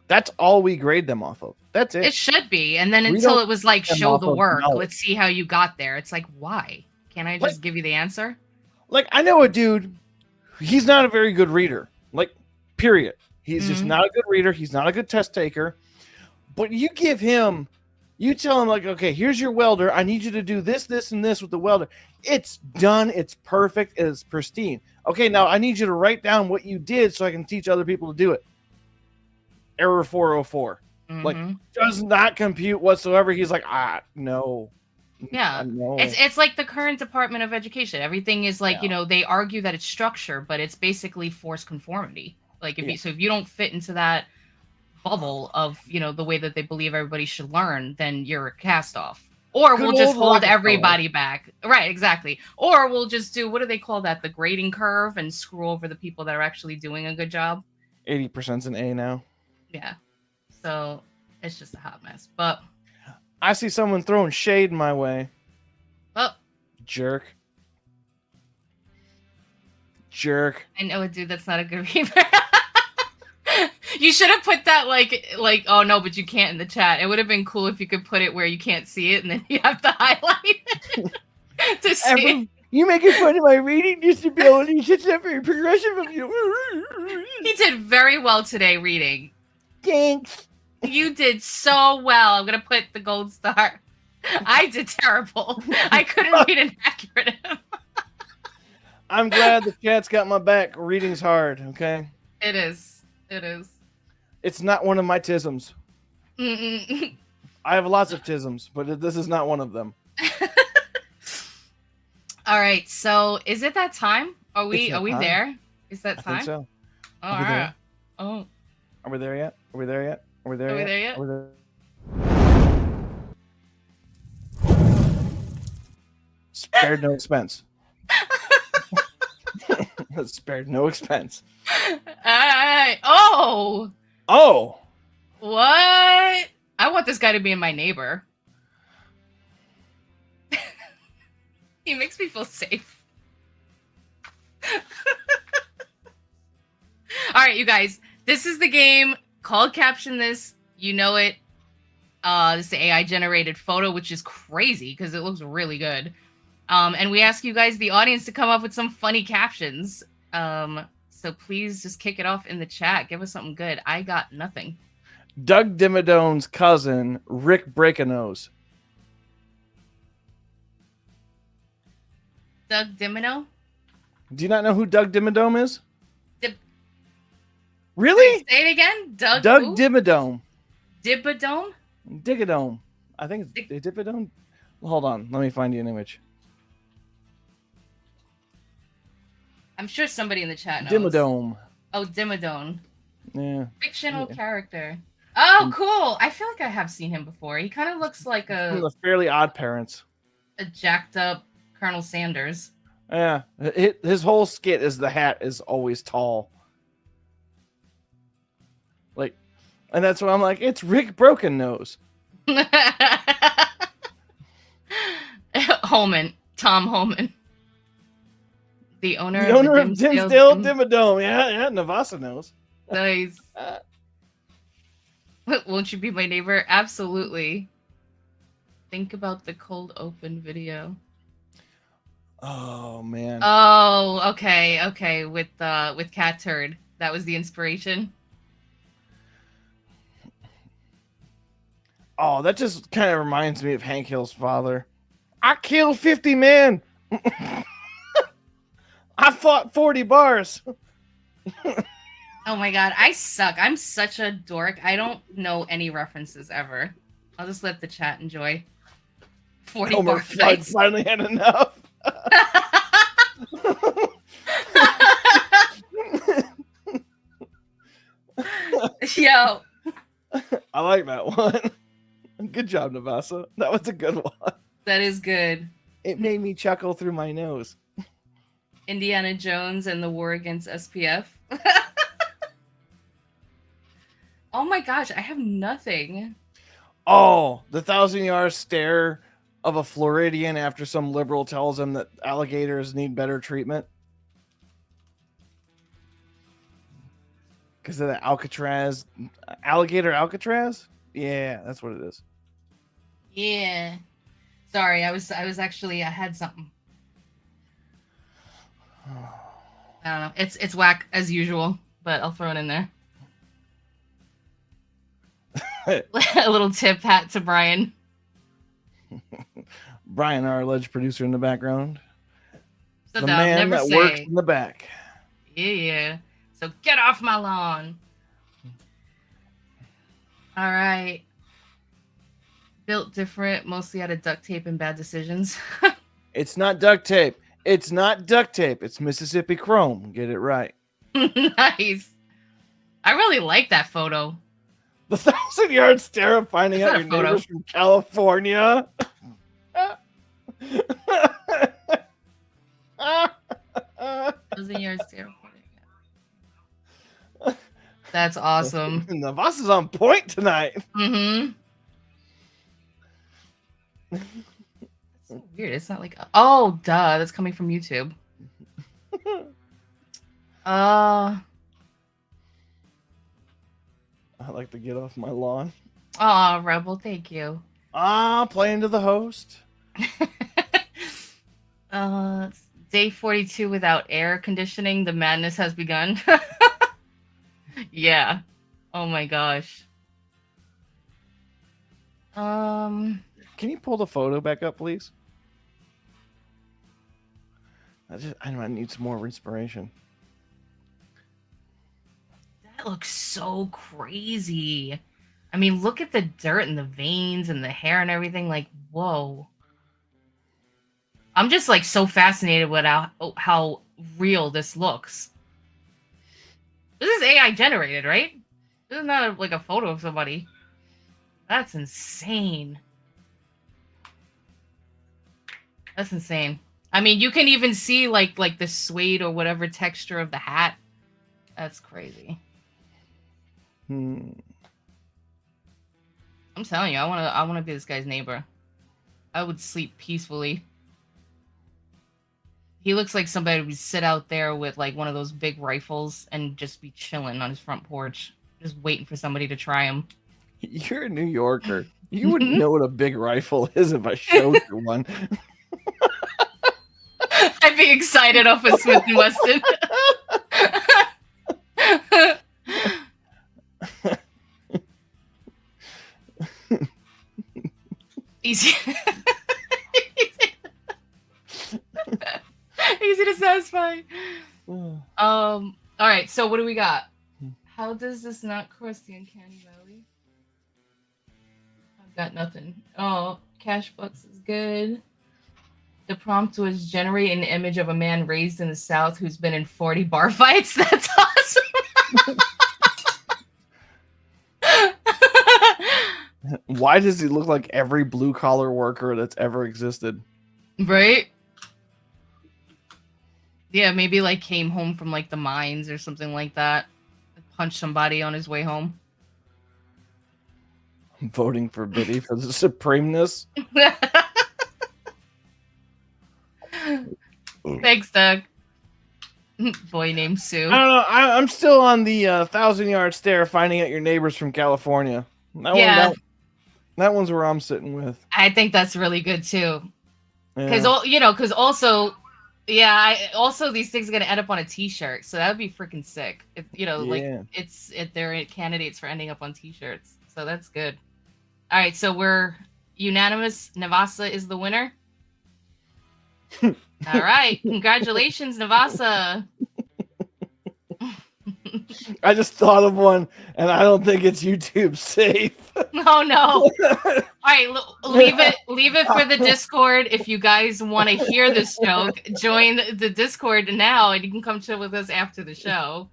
That's all we grade them off of. That's it. It should be. And then until it was like, show the work. Let's see how you got there. It's like, why? Can't I just give you the answer? Like, I know a dude, he's not a very good reader. Like, period. He's just not a good reader. He's not a good test taker. But you tell him like, okay, here's your welder. I need you to do this, this, and this with the welder. It's done. It's perfect. It's pristine. Okay, now I need you to write down what you did so I can teach other people to do it. Error 404. Like, Mhm. does not compute whatsoever. He's like, no. Yeah. No. It's like the current Department of Education. Everything is like, Yeah. they argue that it's structure, but it's basically forced conformity. Like Yeah. if you don't fit into that bubble of, the way that they believe everybody should learn, then you're a cast off. Or Good we'll just old hold Rockefeller. everybody back. Right, exactly. Or we'll just do, what do they call that? The grading curve, and screw over the people that are actually doing a good job. 80%'s an A now. Yeah. So it's just a hot mess. But I see someone throwing shade my way. oh, Jerk. Jerk. I know a dude that's not a good reader. You should have put that like oh no, but you can't in the chat. It would have been cool if you could put it where you can't see it, and then you have to highlight it to see it. You making fun of my reading disability? It's not very progressive of you. He did very well today reading. Thanks. You did so well. I'm gonna put the gold star. I did terrible. I couldn't read an acronym. I'm glad the chat's got my back. Reading's hard, okay? It is. It is. It's not one of my tisms. Mm-mm. I have lots of tisms, but this is not one of them. All right. So is it that time? Are we It's that time. there? Is that I time? think so. All Are we there? right. Oh. Are we there yet? Are we there yet? Are we there Are we yet? there yet? Are we there? Spared no expense. Spared no expense. All right. Oh. Oh, What? I want this guy to be my neighbor. He makes me feel safe. All right, you guys. This is the game. Called Caption This. You know it. This is the AI generated photo, which is crazy because it looks really good. And we ask you guys, the audience, to come up with some funny captions. So please just kick it off in the chat. Give us something good. I got nothing. Doug Dimidone's cousin, Rick Breakanose. Doug Dimino? Do you not know who Doug Dimmadome is? Dib- Really? Say it again. Doug who? Dimmadome. Dibadome? Digadome. I think it's Dipadome. Hold on. Let me find you an image. I'm sure somebody in the chat knows. Dimmadome. Oh, Dimmadome. Yeah. Fictional Yeah. character. Oh, cool. I feel like I have seen him before. He kind of looks like From the Fairly Odd Parents. a jacked up Colonel Sanders. Yeah. His whole skit is the hat is always tall. Like, and that's why I'm like, it's Rick Broken Nose. Holman. Tom Holman. The owner The owner of of the Dimsdale Dimmadome. Yeah, Navasa knows. Nice. Won't you be my neighbor? Absolutely. Think about the cold open video. Oh man. Oh, okay. With Cat Turd. That was the inspiration. Oh, that just kind of reminds me of Hank Hill's father. I killed 50 men. I fought 40 bars. Oh my god, I suck. I'm such a dork. I don't know any references ever. I'll just let the chat enjoy. 40 Homer bar fights. finally had enough. Yo. I like that one. Good job, Navasa. That was a good one. That is good. It made me chuckle through my nose. Indiana Jones and the war against SPF. Oh my gosh, I have nothing. Oh, the 1,000-yard stare of a Floridian after some liberal tells him that alligators need better treatment. Because of the Alcatraz. Alligator Alcatraz? Yeah, that's what it is. Yeah. Sorry, I had something. I don't know. It's whack as usual, but I'll throw it in there. A little tip hat to Brian. Brian, our alleged producer in the background. So The dumb, man never that say. works in the back. Yeah. So get off my lawn. All right. Built different, mostly out of duct tape and bad decisions. It's not duct tape. It's not duct tape. It's Mississippi Chrome. Get it right. Nice. I really like that photo. The 1,000-yard stare of finding Is out that your a photo? neighbors from California. 1,000 yards there. That's awesome. Navas on point tonight. Mm-hmm. That's so weird. It's not like oh duh, that's coming from YouTube. I like to get off my lawn. Oh, Rebel, thank you. Playing to the host. Day 42 without air conditioning. The madness has begun. Yeah. Oh my gosh. Can you pull the photo back up, please? I might need some more inspiration. That looks so crazy. I mean, look at the dirt and the veins and the hair and everything. Like, whoa. I'm just like so fascinated with how real this looks. This is AI generated, right? This is not like a photo of somebody. That's insane. That's insane. I mean, you can even see like the suede or whatever texture of the hat. That's crazy. I'm telling you, I wanna be this guy's neighbor. I would sleep peacefully. He looks like somebody would sit out there with like one of those big rifles and just be chilling on his front porch, just waiting for somebody to try him. You're a New Yorker. You wouldn't know what a big rifle is if I showed you one. I'd be excited off of Smith & Wesson. Easy. Easy to satisfy. All right, so what do we got? How does this not cross the uncanny valley? I've got nothing. Oh, Cash Bucks is good. The prompt was generate an image of a man raised in the South who's been in 40 bar fights. That's awesome. Why does he look like every blue collar worker that's ever existed? Right? Yeah, maybe like came home from like the mines or something like that. Punched somebody on his way home. I'm voting for Biddy for the supremeness. Thanks, Doug. Boy named Sue. I don't know. I'm still on the 1,000-yard stare finding out your neighbors from California. That one's where I'm sitting with. I think that's really good too. Yeah. Because also these things are gonna end up on a T-shirt, so that would be freaking sick. They're candidates for ending up on T-shirts, so that's good. All right, so we're unanimous. Navasa is the winner. All right, congratulations, Navasa. I just thought of one, and I don't think it's YouTube safe. Oh no! All right, leave it for the Discord. If you guys want to hear this joke, join the Discord now, and you can come chill with us after the show.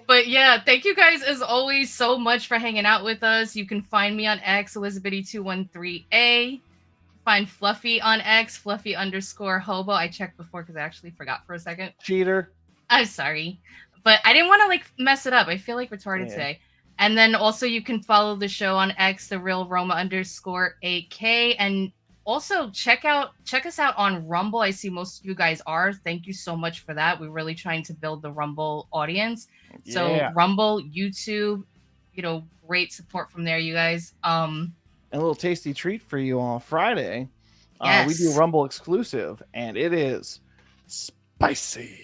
But yeah, thank you guys as always so much for hanging out with us. You can find me on X, Elizabitty213A. Find Fluffy on X, Fluffy_Hobo. I checked before because I actually forgot for a second. Cheater. I'm sorry, but I didn't want to like mess it up. I feel like retarded today. And then also you can follow the show on X, the real Roma _8K, and also check us out on Rumble. I see most of you guys are. Thank you so much for that. We're really trying to build the Rumble audience. Yeah. So Rumble, YouTube, great support from there, you guys. A little tasty treat for you on Friday. Yes. We do Rumble exclusive, and it is spicy.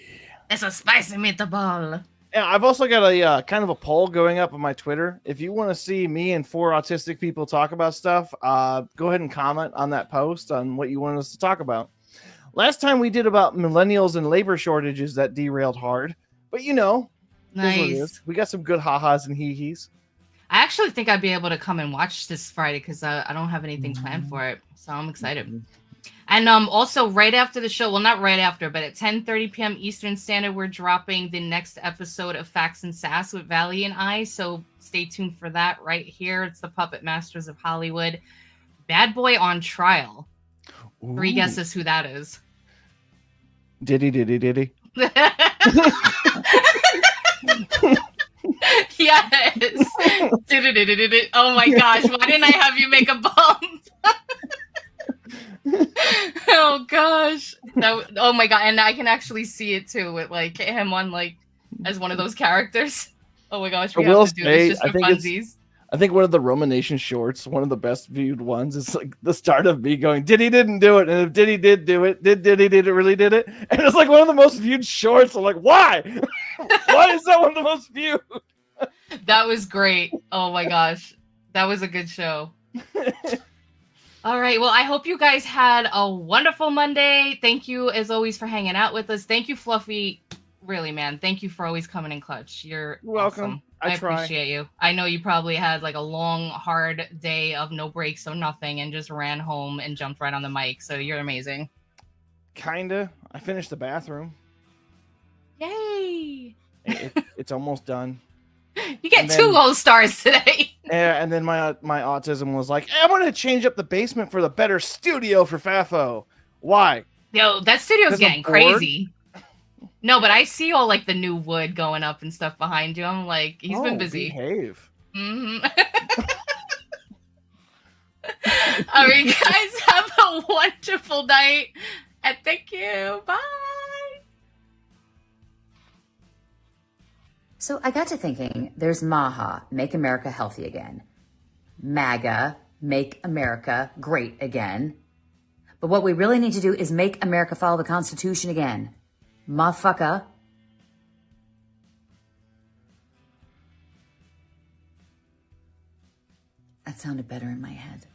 It's a spicy meatball. Yeah, I've also got a kind of a poll going up on my Twitter. If you want to see me and 4 autistic people talk about stuff, go ahead and comment on that post on what you want us to talk about. Last time we did about millennials and labor shortages that derailed hard, but Is what it is. Nice. We got some good ha-has and hee-hees. I actually think I'd be able to come and watch this Friday because I don't have anything planned for it. So I'm excited. And also right after the show, well, not right after, but at 10:30 p.m. Eastern Standard, we're dropping the next episode of Facts and Sass with Valley and I. So stay tuned for that right here. It's the Puppet Masters of Hollywood. Bad Boy on Trial. Ooh. 3 guesses who that is. Diddy. Yes. Oh my gosh. Why didn't I have you make a bump? Oh gosh. Oh my god. And I can actually see it too with like him on like as one of those characters. Oh my gosh. We have to do this just for funsies. I think one of the Roman Nation shorts, one of the best viewed ones, is like the start of me going, Diddy didn't do it. And if Diddy did do it, really did it? And it's like one of the most viewed shorts. I'm like, why? Why is that one of the most viewed? That was great. Oh my gosh. That was a good show. All right. Well, I hope you guys had a wonderful Monday. Thank you, as always, for hanging out with us. Thank you, Fluffy. Really, man. Thank you for always coming in clutch. You're welcome. Awesome. I appreciate you. I know you probably had like a long, hard day of no breaks, so nothing, and just ran home and jumped right on the mic. So you're amazing. Kinda. I finished the bathroom. Yay! It's almost done. You get 2 gold stars today. Yeah, and then my autism was like, I want to change up the basement for the better studio for Fafo. Why? Yo, that studio's getting crazy. No, but I see all like the new wood going up and stuff behind you. I'm like, he's been busy. Behave. Mm-hmm. All right, guys, have a wonderful night. And thank you. Bye. So I got to thinking, there's MAHA, Make America Healthy Again. MAGA, Make America Great Again. But what we really need to do is make America follow the Constitution again. Motherfucker. That sounded better in my head.